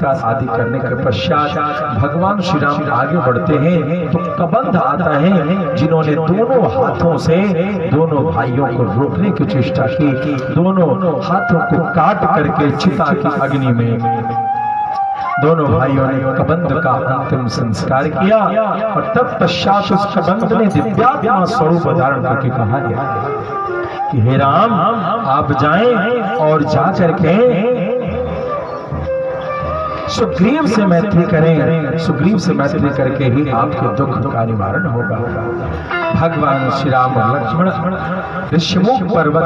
नमस्कार आदि करने के पश्चात भगवान श्री राम आगे बढ़ते हैं तो कबंध आता है, जिन्होंने दोनों हाथों से दोनों भाइयों को रोकने की चेष्टा की, दोनों हाथों को काट करके चिता की अग्नि में दोनों भाइयों ने कबंध का अंतिम संस्कार किया। और तत्पश्चात उस कबंध ने दिव्यात्मा स्वरूप धारण करके कहा गया कि हे राम, आप जाएं और जा करके सुग्रीव से मैत्री करें, सुग्रीव से मैत्री करके ही आपके दुख का निवारण होगा। भगवान श्री राम और लक्ष्मण ऋषिमुख पर्वत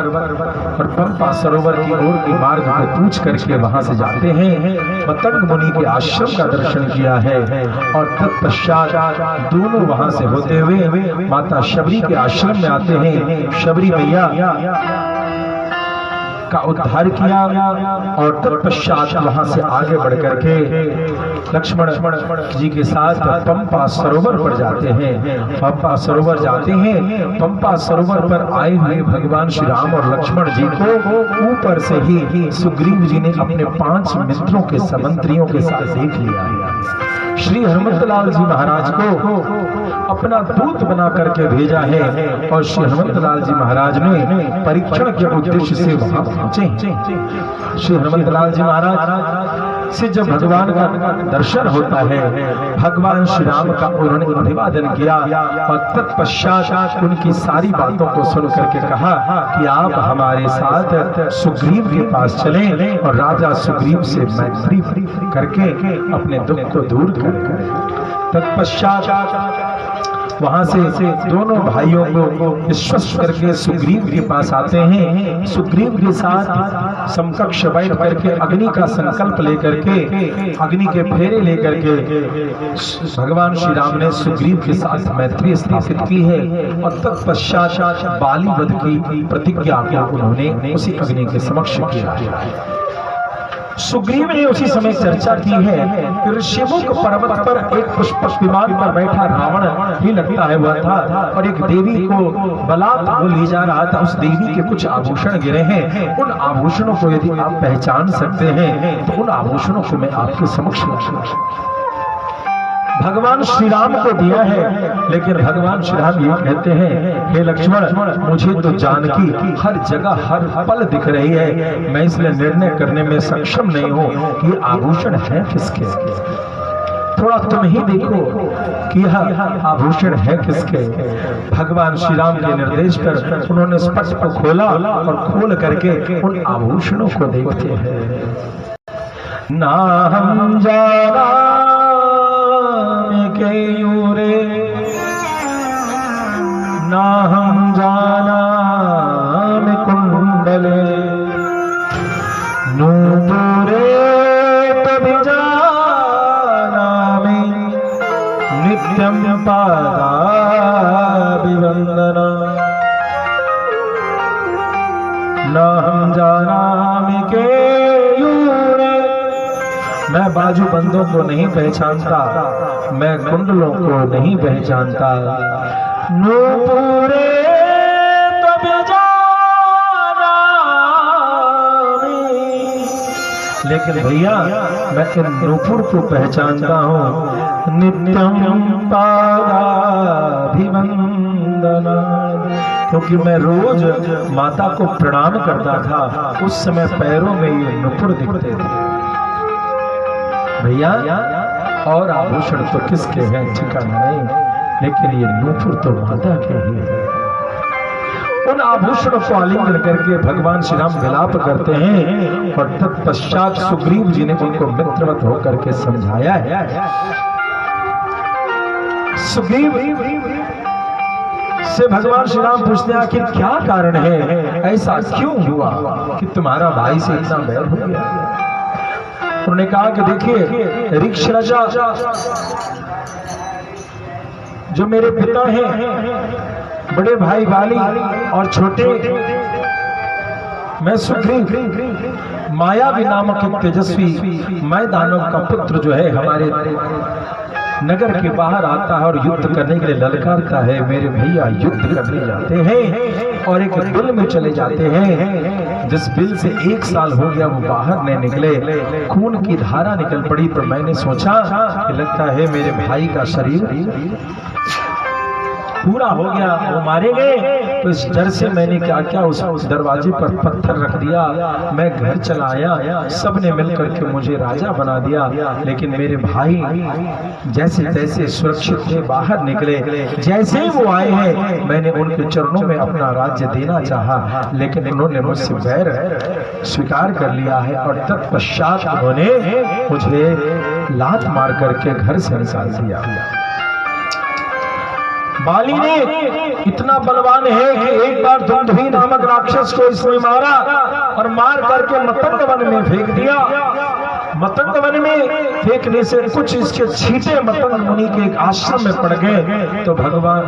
और पंपा सरोवर की ओर के मार्ग को पूछ करके वहां से जाते हैं। पतंग मुनि के आश्रम का दर्शन किया है और तत्पश्चात दोनों वहां से होते हुए माता शबरी के आश्रम में आते हैं। शबरी मैया का उद्धार किया और तत्पश्चात वहां से आगे बढ़ करके लक्ष्मण जी के साथ पंपा सरोवर पर जाते हैं। पंपा सरोवर जाते हैं, पंपा सरोवर पर आए हुए भगवान श्री राम और लक्ष्मण जी को ऊपर से ही सुग्रीव जी ने अपने 5 मित्रों के समंत्रियों के साथ देख लिया। श्री हनुमंतलाल जी महाराज को अपना दूत बना करके भेजा है और श्री हनुमंतलाल जी महाराज ने परीक्षण के उद्देश्य से वहां पहुंचे। श्री हनुमंतलाल जी महाराज से जब भगवान का दर्शन होता है, भगवान श्री राम का उन्होंने अभिवादन किया और तत्पश्चात उनकी सारी बातों को सुन करके कहा कि आप हमारे साथ सुग्रीव के पास चलें और राजा सुग्रीव से मैत्री करके अपने दुख को दूर करें। तत्पश्चात वहां से दोनों भाइयों को विश्वस्त करके सुग्रीव के पास आते हैं। सुग्रीव के साथ समकक्ष बैठ करके अग्नि का संकल्प लेकर के, अग्नि के फेरे लेकर के भगवान श्री राम ने सुग्रीव के साथ मैत्री स्थापित की है और तत्पश्चात बाली वध की प्रतिज्ञा को उन्होंने उसी अग्नि के समक्ष किया है। सुग्रीव ने उसी समय चर्चा की है। ऋषिमुख पर्वत पर एक पुष्प विमान पर बैठा रावण ही लगता है वह था और एक देवी को बलात् वो ले जा रहा था। उस देवी के कुछ आभूषण गिरे हैं, उन आभूषणों को यदि आप पहचान सकते हैं तो उन आभूषणों को मैं आपके समक्ष भगवान श्री राम को दिया है। लेकिन भगवान श्री राम ये कहते हैं, हे लक्ष्मण, मुझे तो जानकी हर जगह हर पल दिख रही है, मैं इसलिए निर्णय करने में सक्षम नहीं हूँ कि ये आभूषण है किसके। थोड़ा तुम ही देखो कि यह आभूषण है किसके। भगवान श्री राम के निर्देश पर उन्होंने स्पष्ट को खोला और खोल करके उन आभूषणों को देखते हैं। ना हम जाना के यूरे, ना हम जाना में कुंडले, नूपुरे तभी जाना में नित्यम पादा विवंदना। ना हम जाना में के यूरे, मैं बाजू बंदों को नहीं पहचानता, मैं कुंडलों को नहीं पहचानता। नूपुरे तभी जाना, लेकिन भैया मैं इन नूपुर को पहचानता हूँ। नित्यम पादाभिवंदना, क्योंकि मैं रोज माता को प्रणाम करता था, उस समय पैरों में ये नूपुर दिखते थे भैया। और आभूषण तो किसके हैं ठिकाना नहीं, लेकिन ये नूपुर तो माता के ही है। उन आभूषणों को आलिंगन करके भगवान श्री राम विलाप करते हैं और तत्पश्चात सुग्रीव जी ने उनको मित्रवत होकर के समझाया है। सुग्रीव से भगवान श्री राम पूछते हैं कि क्या कारण है, ऐसा क्यों हुआ कि तुम्हारा भाई से इतना बैर हो गया। उन्होंने कहा कि देखिए, ऋक्ष राजा जो मेरे पिता हैं, बड़े भाई बाली और छोटे मैं सुग्रीव, मायावी नामक एक तेजस्वी मैं दानव का पुत्र जो है हमारे नगर के बाहर आता है और युद्ध करने के लिए ललकारता है। मेरे भैया युद्ध करने जाते हैं और एक बिल में चले जाते हैं। जिस बिल से 1 साल हो गया वो बाहर नहीं निकले, खून की धारा निकल पड़ी। तो मैंने सोचा कि लगता है मेरे भाई का शरीर पूरा हो गया, वो मारे गए। तो इस डर से मैंने क्या किया, उस दरवाजे पर पत्थर रख दिया। मैं घर चला आया, सबने मिलकर के मुझे राजा बना दिया। लेकिन मेरे भाई जैसे तैसे सुरक्षित थे, बाहर निकले। जैसे ही वो आए हैं मैंने उनके चरणों में अपना राज्य देना चाहा, लेकिन उन्होंने मुझसे बैर स्वीकार कर लिया है और तत्पश्चात उन्होंने मुझे लात मार करके घर से निकाल दिया। बाली ने इतना बलवान है कि एक बार धुंधुवी नामक राक्षस को इसने मारा और मार करके मतंग वन में फेंक दिया। मतंग वन में फेंकने से कुछ इसके छींटे मतंग मुनि के एक आश्रम में पड़ गए। तो भगवान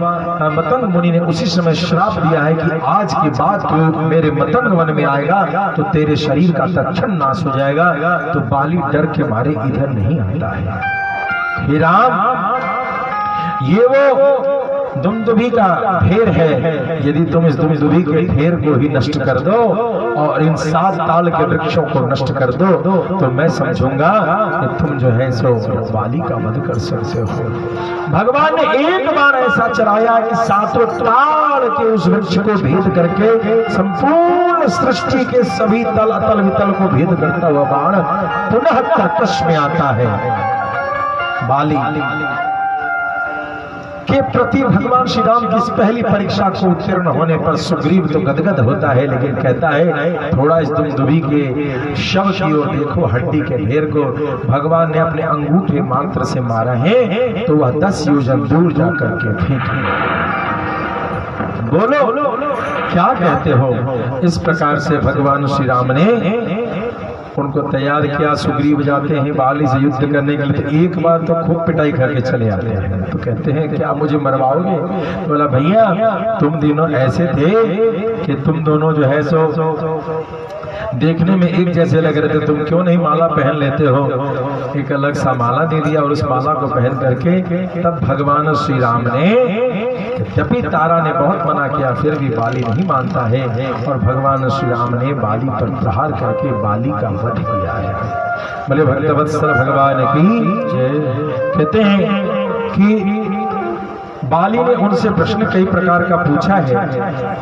मतंग मुनि ने उसी समय श्राप दिया है कि आज के बाद तू मेरे मतंग वन में आएगा तो तेरे शरीर का तत्क्षण नाश हो जाएगा। तो बाली डर के मारे इधर नहीं आता है। हे राम, ये वो दुमदुभी का ढेर है, यदि तुम इस दुमदुभी के ढेर को ही नष्ट कर दो और इन 7 ताल के वृक्षों को नष्ट कर दो तो मैं समझूंगा कि तुम जो है सो बाली का वध कर सकते हो। भगवान ने एक बार ऐसा चलाया कि 7 ताल के उस वृक्ष को भेद करके संपूर्ण सृष्टि के सभी तल अतल वितल को भेद करता हुआ बाण पुनः कर्कश में आता है। बाली के प्रति भगवान श्री राम की इस पहली परीक्षा को उत्तीर्ण होने पर सुग्रीव तो गदगद होता है, लेकिन कहता है थोड़ा इस दुमदुभी के शव की ओर देखो, हड्डी के ढेर को भगवान ने अपने अंगूठे मात्र से मारा है तो वह 10 योजन दूर जाकर के फेंके। बोलो क्या कहते हो। इस प्रकार से भगवान श्री राम ने उनको तैयार किया। सुग्रीव जाते हैं बाली से युद्ध करने के लिए, तो एक बार तो खूब पिटाई करके चले आते हैं। तो कहते हैं क्या मुझे मरवाओगे? बोला भैया तुम दोनों ऐसे थे कि तुम दोनों जो है सो देखने में एक जैसे लग रहे थे, तुम क्यों नहीं माला पहन लेते हो? एक अलग सा माला दे दिया और उस माला को पहन करके तब भगवान श्री राम ने, यद्यपि तारा ने बहुत मना किया फिर भी बाली नहीं मानता है और भगवान श्री राम ने बाली पर प्रहार करके बाली का वध किया है। बोले भक्तवत्सल भगवान की जय। कहते हैं कि बाली ने उनसे प्रश्न कई प्रकार का पूछा है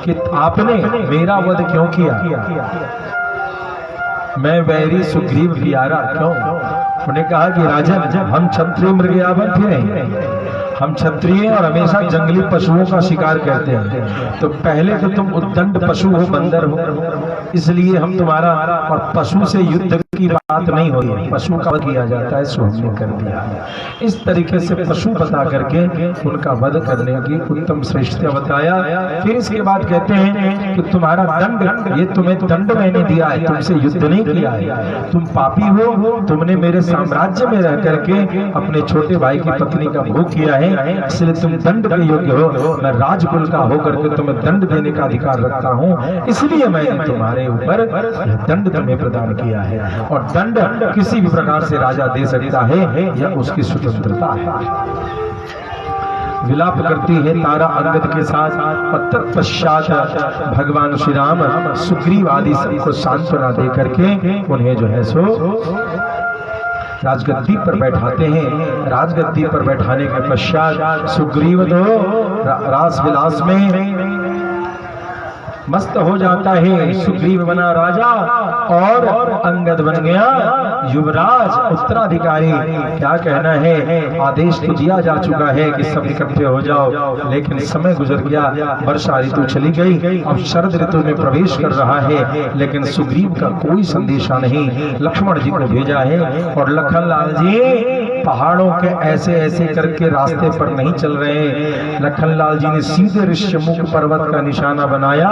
कि आपने मेरा वध क्यों किया? मैं वैरी सुग्रीव प्यारा क्यों? उन्होंने कहा कि राजन हम क्षत्रिय मृगयावन फिरे, हम क्षत्रिय और हमेशा जंगली पशुओं का शिकार करते हैं। तो पहले तो तुम उद्दंड पशु हो, बंदर हो, इसलिए हम तुम्हारा, और पशु से युद्ध की बात नहीं हो रही, पशु का वध किया जाता है, सो हमने कर दिया। इस तरीके से पशु बता करके उनका वध करने की उत्तम श्रेष्ठता बताया। फिर इसके बाद कहते हैं कि तुम्हारा दंड, ये तुम्हें दंड मैंने दिया है, तुमसे युद्ध नहीं किया है, तुम पापी हो, तुमने मेरे साम्राज्य में रह करके अपने छोटे भाई की पत्नी का भोग किया है, इसलिए तुम दंड के योग्य हो। मैं राजकुल का होकर के तुम्हें दंड देने का अधिकार रखता हूँ, इसलिए मैंने तुम्हारे ऊपर यह दंड तुम्हें प्रदान किया है। और दंड किसी भी प्रकार से राजा दे सकता है, यह उसकी स्वतंत्रता है। विलाप करती है तारा अंगद के साथ और तत्पश्चात भगवान श्री राम सुग्रीव आदि सबको सांत्वना दे करके उन्हें जो है सो राजगद्दी पर बैठाते हैं। राजगद्दी पर बैठाने के पश्चात सुग्रीव तो रास विलास में मस्त हो जाता है। सुग्रीव बना राजा और अंगद बन गया युवराज, उत्तराधिकारी। क्या कहना है, आदेश तो दिया जा चुका है कि सब इकट्ठे हो जाओ, लेकिन समय गुजर गया, वर्षा ऋतु चली गई, अब शरद ऋतु में प्रवेश कर रहा है, लेकिन सुग्रीव का कोई संदेशा नहीं। लक्ष्मण जी को भेजा है और लखनलाल जी पहाड़ों के ऐसे ऐसे करके रास्ते पर नहीं चल रहे। लखनलाल जी ने सीधे ऋष्यमुख पर्वत का निशाना बनाया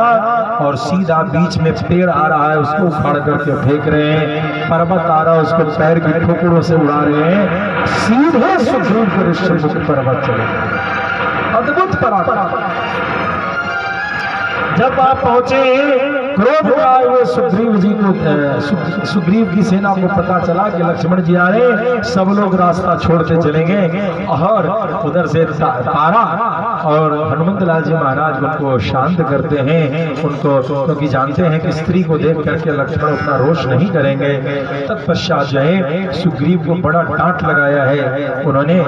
और सीधा बीच में पेड़ आ रहा है, उसको उखाड़ करके फेंक रहे हैं। पर्वत आ रहा है, उसको पैर की ठोकरों से उड़ा रहे हैं। सीधे सुग्रीव के ऋष्यमुख पर्वत चले गए। अद्भुत पराक्रम। जब आप पहुंचे क्रोध में आए हुए सुग्रीव जी को सुग्रीव की सेना को पता चला कि लक्ष्मण जी आ रहे, सब लोग रास्ता छोड़ते चलेंगे और उधर से तारा और हनुमंत लाल जी महाराज उनको शांत करते हैं, उनको क्योंकि जानते हैं कि स्त्री को देख करके लक्ष्मण अपना रोष नहीं करेंगे। तत्पश्चात जो है सुग्रीव को बड़ा डांट लगाया है उन्होंने।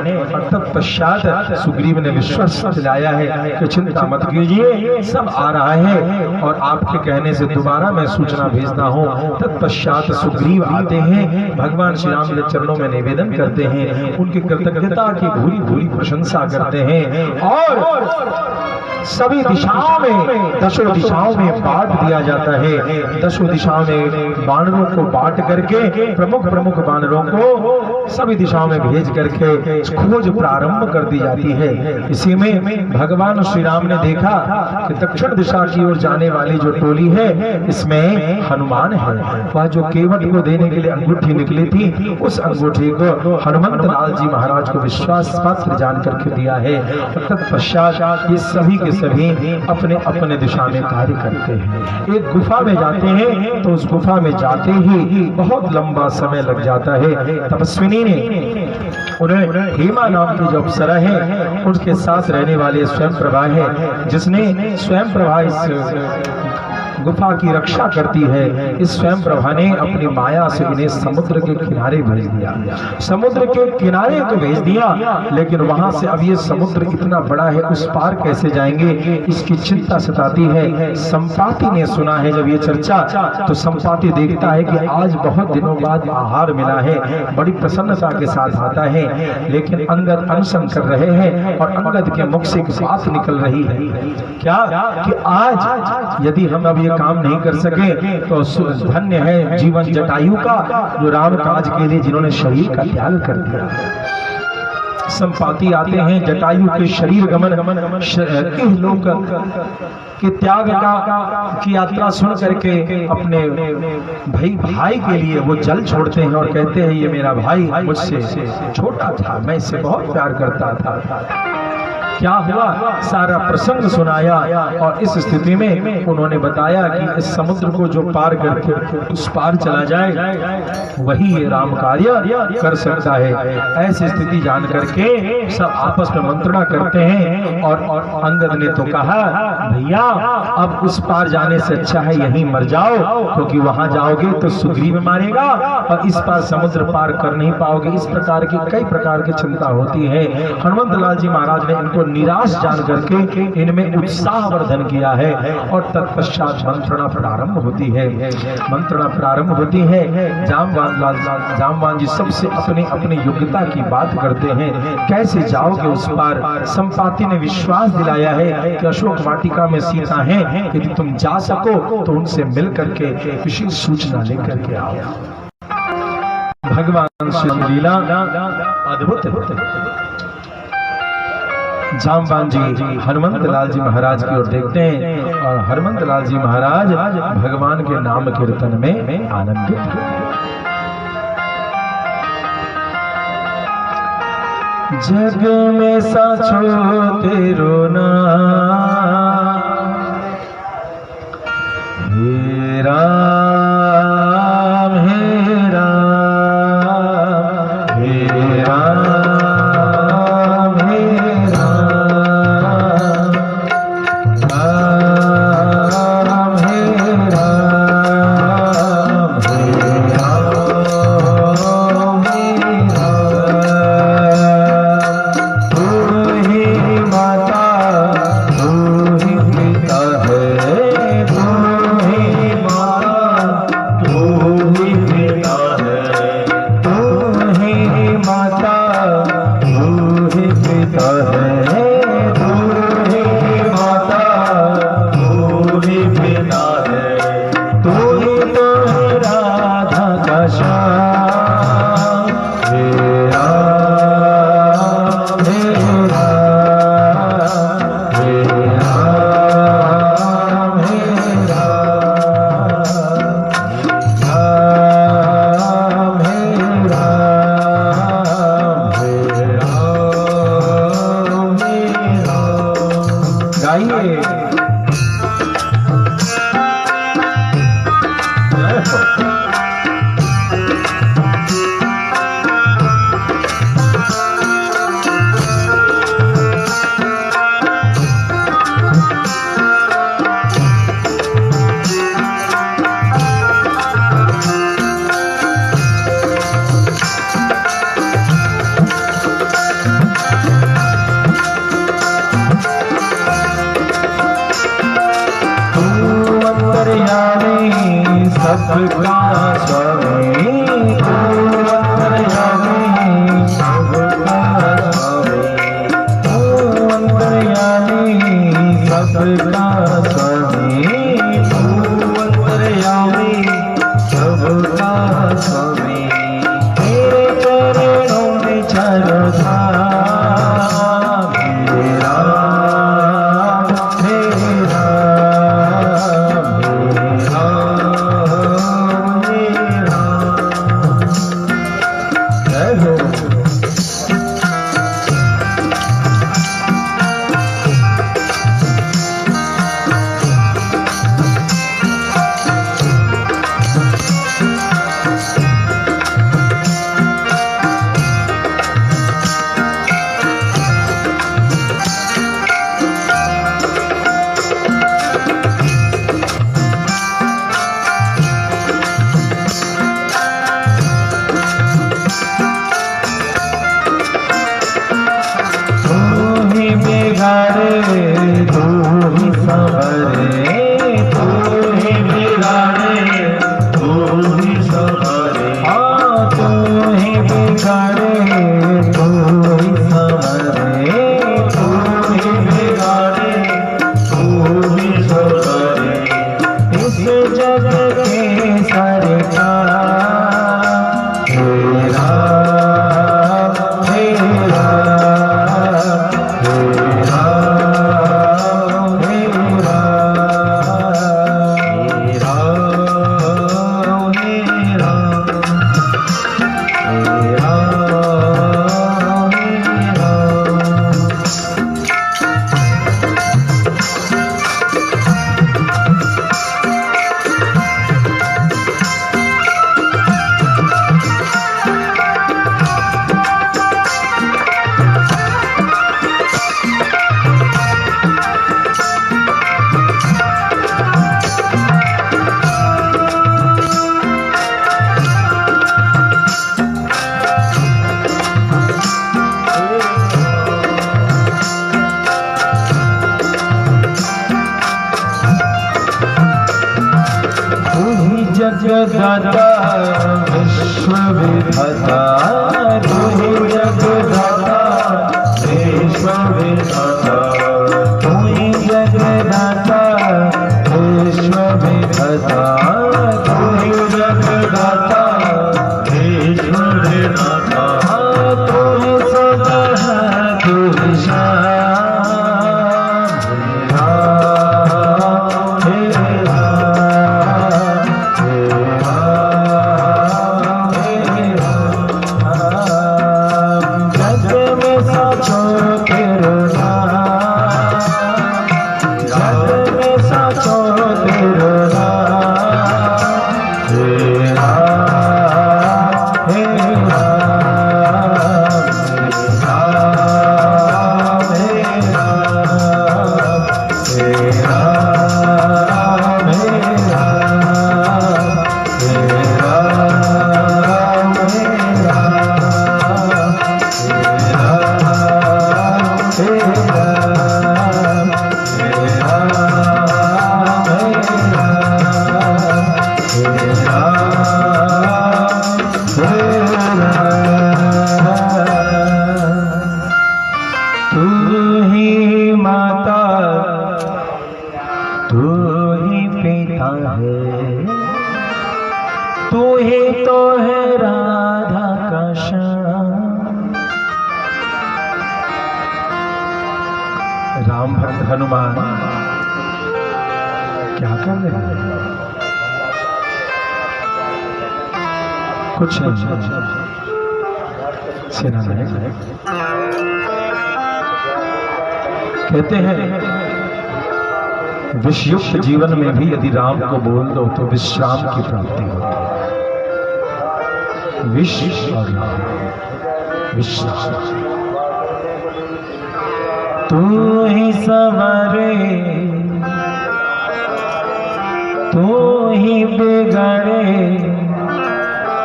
तत्पश्चात सुग्रीव ने विश्वास दिलाया है कि चिंता मत कीजिए, सब आ रहा है और आपके कहने से दोबारा मैं सूचना भेजना हूँ। तत्पश्चात सुग्रीव आते हैं, भगवान श्री राम के चरणों में निवेदन करते हैं, उनकी कृतज्ञता की भूरी भूरी प्रशंसा करते हैं और सभी दिशाओं में, दसों दिशाओं में बांट दिया जाता है। दसों दिशाओं में बानरों को बांट करके प्रमुख प्रमुख बानरों को सभी दिशाओं में भेज करके खोज प्रारंभ कर दी जाती है। इसी में भगवान श्री राम ने देखा कि दक्षिण दिशा की ओर जाने वाली जो टोली है इसमें हनुमान है। वह जो केवट को देने के लिए अंगूठी निकली थी, उस अंगूठी को हनुमंत लाल जी महाराज को विश्वास पत्र जान करके दिया है। तत्पश्चात ये सभी के सभी अपने अपने दिशा में कार्य करते हैं। एक गुफा में जाते हैं तो उस गुफा में जाते ही बहुत लंबा समय लग जाता है। तपस्विनी ने उन्हें हेमा नाम की जो अप्सरा है उसके साथ रहने वाले स्वयं प्रभा है, जिसने स्वयं प्रभा इस गुफा की रक्षा करती है। इस स्वयं प्रभा ने अपनी माया से इन्हें समुद्र के किनारे भेज दिया। समुद्र के किनारे तो भेज दिया, लेकिन वहां से अब ये समुद्र इतना बड़ा है, उस पार कैसे जाएंगे, इसकी चिंता सताती है। संपाति ने सुना है जब ये चर्चा, तो संपाति देखता है कि आज बहुत दिनों बाद आहार मिला है, बड़ी प्रसन्नता के साथ आता है। लेकिन अंगद अनशन कर रहे हैं और अंगद के मुख से एक बात निकल रही है, क्या कि आज यदि हम अब ये काम नहीं कर सके तो धन्य है जीवन जटायु का, जो राम काज के लिए जिन्होंने शरीर का त्याग कर दिया। संपाति आते हैं, जटायु के शरीर गमन लोक के त्याग की यात्रा सुन करके अपने भाई के लिए वो जल छोड़ते हैं और कहते हैं ये मेरा भाई मुझसे छोटा था, मैं इससे बहुत प्यार करता था। क्या हुआ, सारा प्रसंग सुनाया और इस स्थिति में उन्होंने बताया कि इस समुद्र को जो पार करके उस पार चला जाए वही ये राम कार्य कर सकता है। ऐसी स्थिति जान करके सब आपस में मंत्रणा करते हैं और अंगद ने तो कहा भैया अब उस पार जाने से अच्छा है यहीं मर जाओ, क्योंकि वहां जाओगे तो सुग्रीव मारेगा और इस पार समुद्र पार कर नहीं पाओगे। इस प्रकार की कई प्रकार की चिंता होती है। हनुमंत लाल जी महाराज ने इनको निराश जान करके इनमें उत्साह वर्धन किया है और तत्पश्चात मंत्रणा प्रारंभ होती है। मंत्रणा प्रारंभ होती है। जामवान जी सबसे अपने अपने योग्यता की बात करते हैं, कैसे जाओगे उस पार। संपाति ने विश्वास दिलाया है कि अशोक वाटिका में सीता है, यदि तुम जा सको तो उनसे मिल करके विशेष सूचना लेकर के आओ। भगवान श्री लीला अद्भुत है। जामवान जी हनुमंत लाल जी महाराज की ओर देखते हैं और हनुमंत लाल जी महाराज भगवान के नाम कीर्तन में आनंदित हैं। जग में साचो तेरो नाम, हे राम हे राम हे राम सबका स्वामी तू अंतर्यामी सबका स्वामी तू अंतर्यामी सबका स्वामी तू अंतर्यामी सबका स्वामी तेरे चरणों में चरता जगदाता विश्व विधाता तू ही जगदाता विश्व विधाता तू ही जगदाता विश्व विधाता तू ही जगदाता विश्व विधाता तू ही सदा तू ही तू ही तो है राधा का श्याम। राम भक्त हनुमान क्या कर रहे हैं? कुछ नहीं। सेना नायक कहते हैं विषयुक्त जीवन में भी यदि राम को बोल दो तो विश्राम की प्राप्ति होती है। विष और राम, विश्राम। तू ही संवरे, तू ही बिगड़े,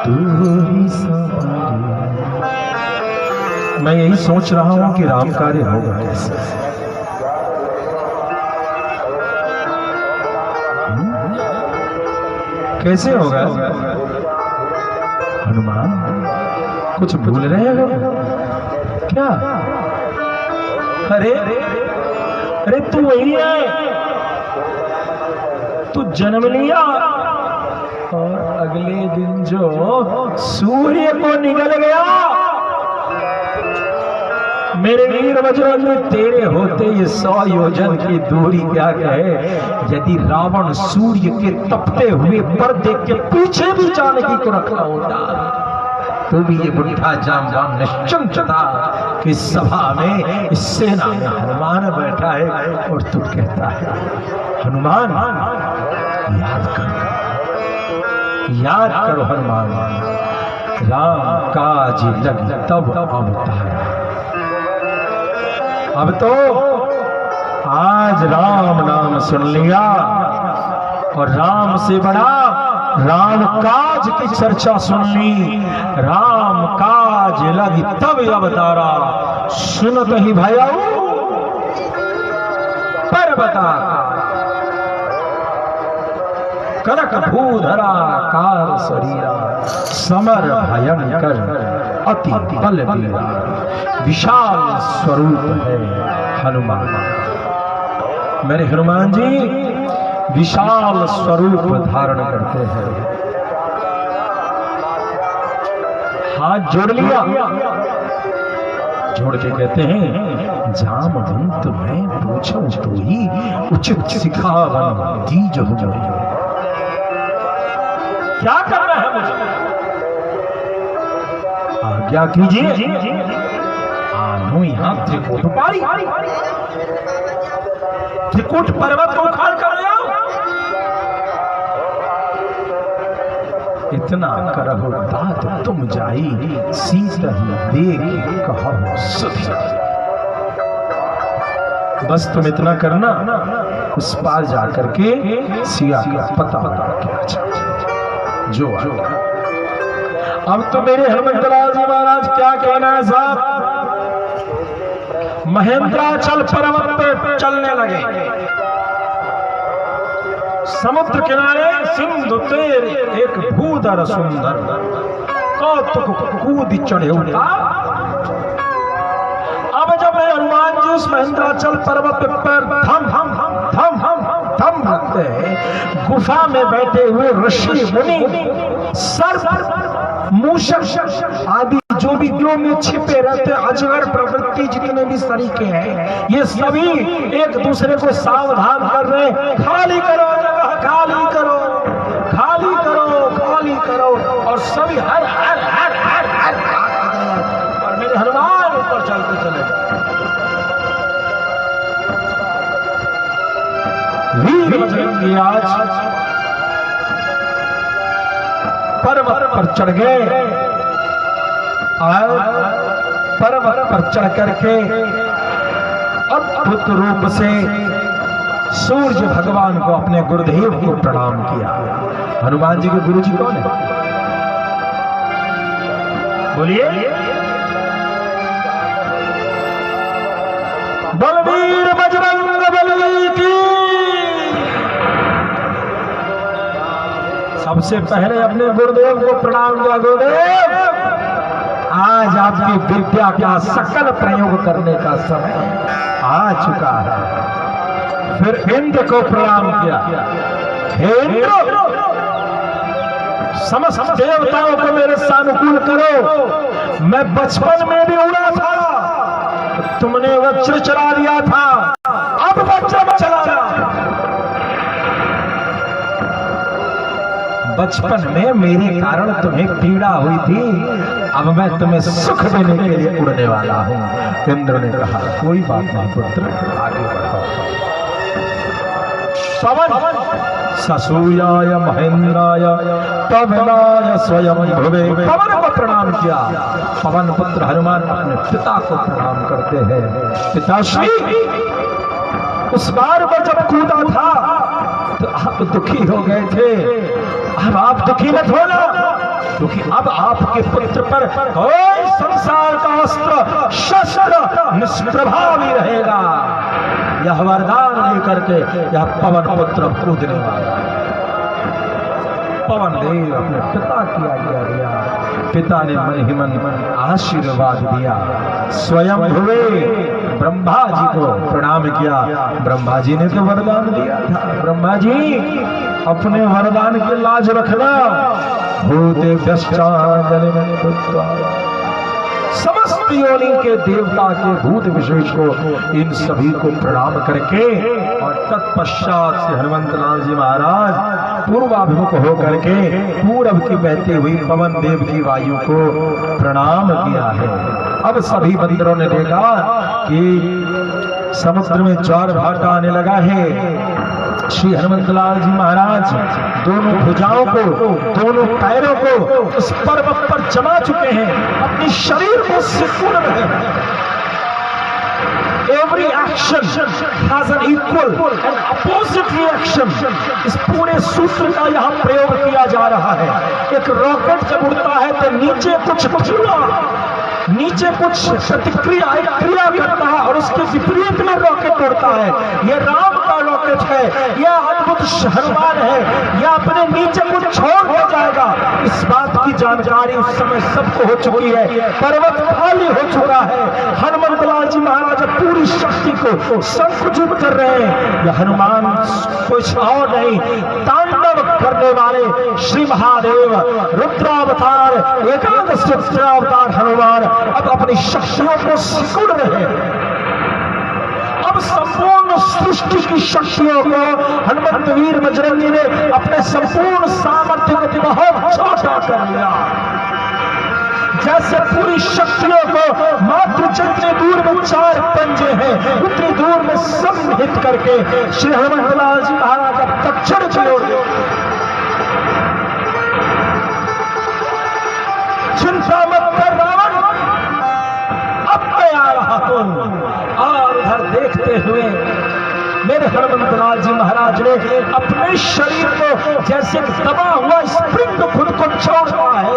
तू ही संवरे। मैं यही सोच रहा हूं कि राम कार्य होगा कैसे। कैसे होगा? हनुमान कुछ भूल रहे हो क्या? अरे अरे तू वही है, तू जन्म लिया और अगले दिन जो सूर्य को निकल गया। मेरे वीर बजरंग, तेरे होते ये 100 योजन की दूरी क्या कहे, यदि रावण सूर्य के तपते हुए पर्दे के पीछे भी जाने की को रखा होता तो भी ये बुढ़ा जामवान निश्चिंत था कि सभा में इस सेना में हनुमान बैठा है और तू कहता है हनुमान याद करो हनुमान, राम काज लग तब अवतार। अब तो आज राम नाम सुन लिया और राम से बड़ा राम काज की चर्चा सुन ली। राम काज लगी तब अवतारा, सुनत ही भया पर बता करक भूधरा कार शरीरा, समर भयंकर अति बलवीरा, विशाल स्वरूप है हनुमान। मेरे हनुमान जी विशाल स्वरूप धारण करते हैं। हाथ जोड़ लिया, जोड़ के कहते हैं जामवंत मैं पूछूं तो ही उचित सिखावन दीज हो जाए। क्या करना है मुझे? आज्ञा कीजिए। आनो यहाँ त्रिकूट पारी, त्रिकूट पर्वत को उखाड़ कर ले आओ। इतना करहो दात तुम जाई, सीता ही देख कहो सुधी। बस तुम इतना करना, उस पार जाकर के सिया का पता क्या जो अब तो मेरे हनुमंतलाल जी महाराज क्या कहना है साहब? महेंद्राचल पर्वत पे चलने लगे, समुद्र किनारे सिंधु तेरे एक भूधर सुंदर, कौतुक कूद चढ़े उठा। अब जब हनुमान जी उस महेंद्राचल पर्वत पर थम रखते हैं, गुफा में बैठे हुए ऋषि मुनि सर्प मूषक आदि जो भी ग्रोह में छिपे रहते, अजगर प्रवृत्ति जितने भी सरीखे हैं, ये सभी एक दूसरे को सावधान कर रहे हैं, खाली करो जगह, खाली करो, खाली करो, खाली करो। और सभी हर हर हर हर हर और मेरे हनुमान ऊपर चलते चले गए। वीर बजरंगी आज पर्वत पर चढ़ गए और पर्वत पर चढ़ करके अद्भुत रूप से सूर्य भगवान को, अपने गुरुदेव को प्रणाम किया। हनुमान जी के गुरु जी कौन है? बोलिए। बलवीर बजरंग बली की। सबसे पहले अपने गुरुदेव को प्रणाम किया। गुरुदेव, आज आपकी विद्या का सकल प्रयोग करने का समय आ चुका है। फिर इंद्र को प्रणाम किया। हे इंद्र, समस्त देवताओं को मेरे सानुकूल करो। मैं बचपन में भी उड़ा था, तुमने वज्र चला दिया था, अब वज्र चलाना। बचपन में मेरे कारण तुम्हें पीड़ा हुई थी, अब मैं तुम्हें सुख देने के लिए उड़ने वाला हूं। इंद्र ने कहा कोई बात नहीं पुत्र, आगे बढ़ो। पवन ससूयाय महेंद्राय पवनाय स्वयं भुवे। पवन को प्रणाम किया। पवन पुत्र हनुमान अपने पिता को प्रणाम करते हैं। पिताश्री, उस बार पर जब कूदा था तो आप दुखी हो गए थे, अब आप दुखी मत होना, क्योंकि अब आपके पुत्र पर कोई संसार का अस्त्र शस्त्र निष्प्रभावी रहेगा। यह वरदान लेकर के यह पवन पुत्र कूदने वाला। पवन देव अपने पिता की आज्ञा दिया। पिता ने मन ही मन आशीर्वाद दिया। स्वयं हुए ब्रह्मा जी को प्रणाम किया। ब्रह्मा जी ने तो वरदान दिया था, ब्रह्मा जी अपने वरदान की लाज रखना। भूते समस्त योनि के देवता के भूत विशेष को, इन सभी को प्रणाम करके और तत्पश्चात से हनुमंत लाल जी महाराज पूर्वाभिमुख होकर के पूरब की बहती हुई पवन देव की वायु को प्रणाम किया है। अब सभी बंदरों ने देखा कि समुद्र में ज्वार भाटा आने लगा है। श्री हनुमंत लाल जी महाराज दोनों भुजाओं को, दोनों पैरों को उस पर्वत पर जमा चुके हैं, अपने शरीर को सिकुड़ रहे हैं। Every action has an equal and opposite reaction। इस पूरे सूत्र का यहाँ प्रयोग किया जा रहा है। एक रॉकेट जब उड़ता है तो नीचे कुछ नीचे कुछ प्रतिक्रिया क्रिया करता है और उसके विपरीत में रॉकेट उड़ता है। यह राम का रॉकेट है, यह अद्भुत हनुमान है, यह अपने नीचे कुछ छोड़ हो जाएगा। इस बात की जानकारी उस समय सबको हो चुकी है। पर्वत खाली हो चुका है। हनुमंत लाल जी महाराज पूरी शक्ति को संकुचित कर रहे हैं। यह हनुमान कुछ और नहीं, तांडव करने वाले श्री महादेव रुद्रावतार, एकादश रुद्रावतार हनुमान अब अपनी शक्तियों को सिकुड़ रहे हैं। अब संपूर्ण सृष्टि की शक्तियों को हनुमंत वीर बजरंगी ने अपने संपूर्ण सामर्थ्य को बहुत छोटा कर लिया। जैसे पूरी शक्तियों को मात्र जितनी दूर में 4 पंजे हैं उतनी दूर में सम्मिलित करके श्री हनुमंत लाल जी महाराज अब दक्षिण की ओर चिंता मत कर रावण, अब मैं आ रहा हूं। और उधर देखते हुए मेरे हनुमंत लाल जी महाराज ने अपने शरीर को जैसे दबा हुआ स्प्रिंग खुद को छोड़ता है,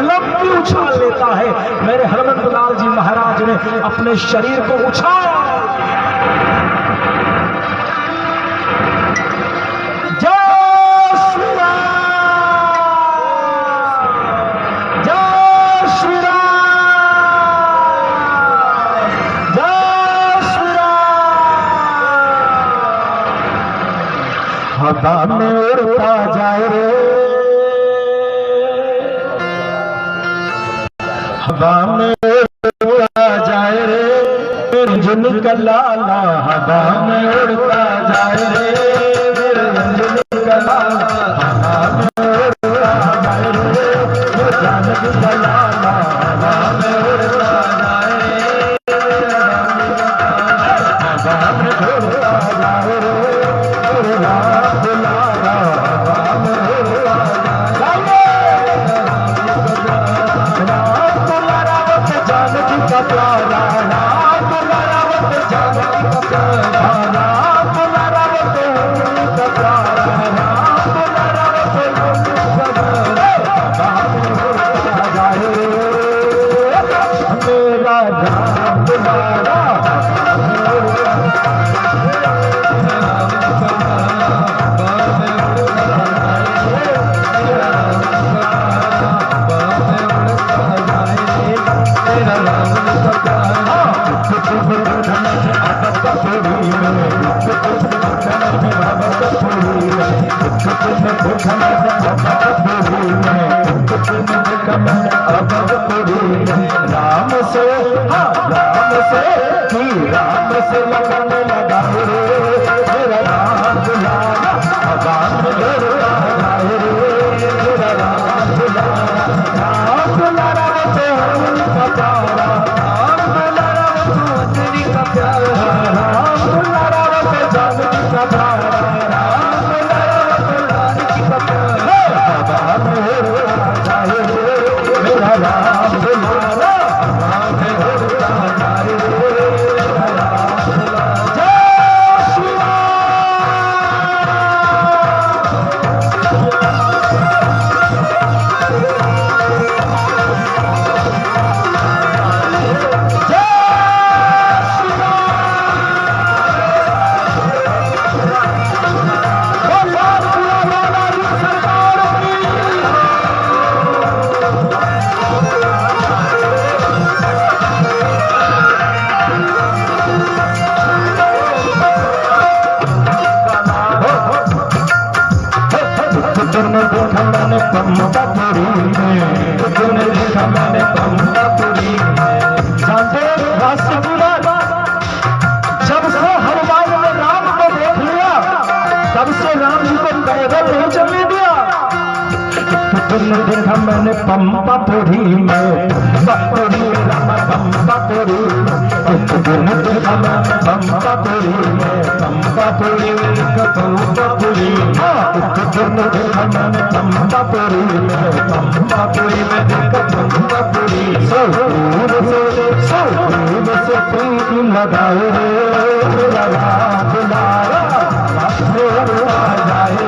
लंबी उछाल लेता है। मेरे हनुमंत लाल जी महाराज ने अपने शरीर को उछाला। हवा में उड़ता जाए रे, हवा में उड़ता जाए रे रंजन का लाला। हवा में उड़ता जाए रे रंजन का लाला। हवा में उड़ता जाए रे जानकी का लाला। हवा में उड़ता जाए रे, हवा में उड़ता जाए रे राम से राम से लगन लगा रे मेरा राम दुलारा। हवा में उड़ता जाए रे मेरा राम दुलारा। राम दुलारा वो तो का प्यारा, राम दुलारा वो तो तेरी का प्यारा। राम दुलारा वो तो जानकी का प्यारा, राम दुलारा वो तो जानकी का प्यारा। हवा में उड़ता जाए रे मेरा राम दुलारा। हवा में उड़ता जाए रे मेरा राम दुलारा। जय श्री राम। दिन देखा मैंने पंपापुरी में, पंपापुरी रामा पंपापुरी, एक दिन देखा मैं पंपापुरी में, पंपापुरी पंपापुरी, एक दिन देखा मैंने पंपापुरी में, पंपापुरी में देखा पंपापुरी। सौ दूर से प्रीत लगाए रे लगा बुलारा आ जाए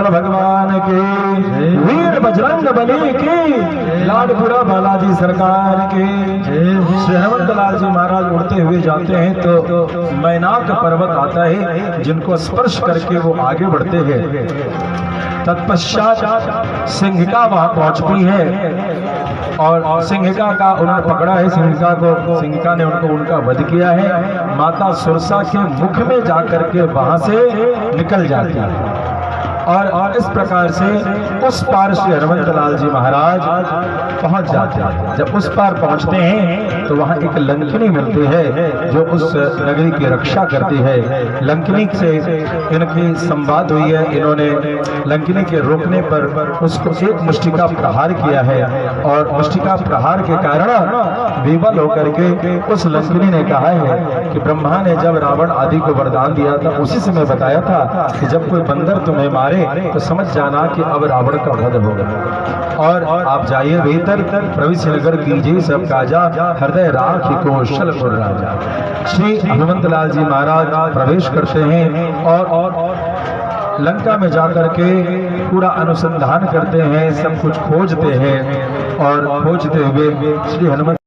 भगवान के, वीर बजरंग बली की, लाडपुरा बालाजी सरकार के। श्री हनुमत लाल जी महाराज उड़ते हुए जाते हैं तो मैनाक पर्वत आता है जिनको स्पर्श करके वो आगे बढ़ते हैं। तत्पश्चात सिंहिका वहां पहुंचती है और सिंहिका का उन्होंने पकड़ा है, सिंहिका ने उनका वध किया है। माता सुरसा के मुख में जाकर के वहां से निकल जाती है और इस प्रकार से उस पार श्री हनुमत लाल जी महाराज पहुंच जाते हैं। जब उस पार पहुंचते हैं तो वहाँ एक लंकिनी मिलती है जो उस नगरी की रक्षा करती है। लंकिनी से इनकी संवाद हुई है, इन्होंने लंकिनी के रोकने पर उसको एक मुष्टिका प्रहार किया है और मुष्टिका प्रहार के कारण विवल होकर के उस लंकिनी ने कहा है कि ब्रह्मा ने जब रावण आदि को वरदान दिया था उसी से मैं बताया था कि जब कोई बंदर तुम्हें मारे तो समझ जाना कि अब रावण का वध होगा। और आप जाइए भीतर, प्रवेश नगर कीजिए सब काजा, हृदय राखी कौशल पुर राजा। श्री हनुमंत लाल जी महाराज प्रवेश करते हैं और लंका में जाकर के पूरा अनुसंधान करते हैं, सब कुछ खोजते हैं और खोजते हुए श्री हनुमंत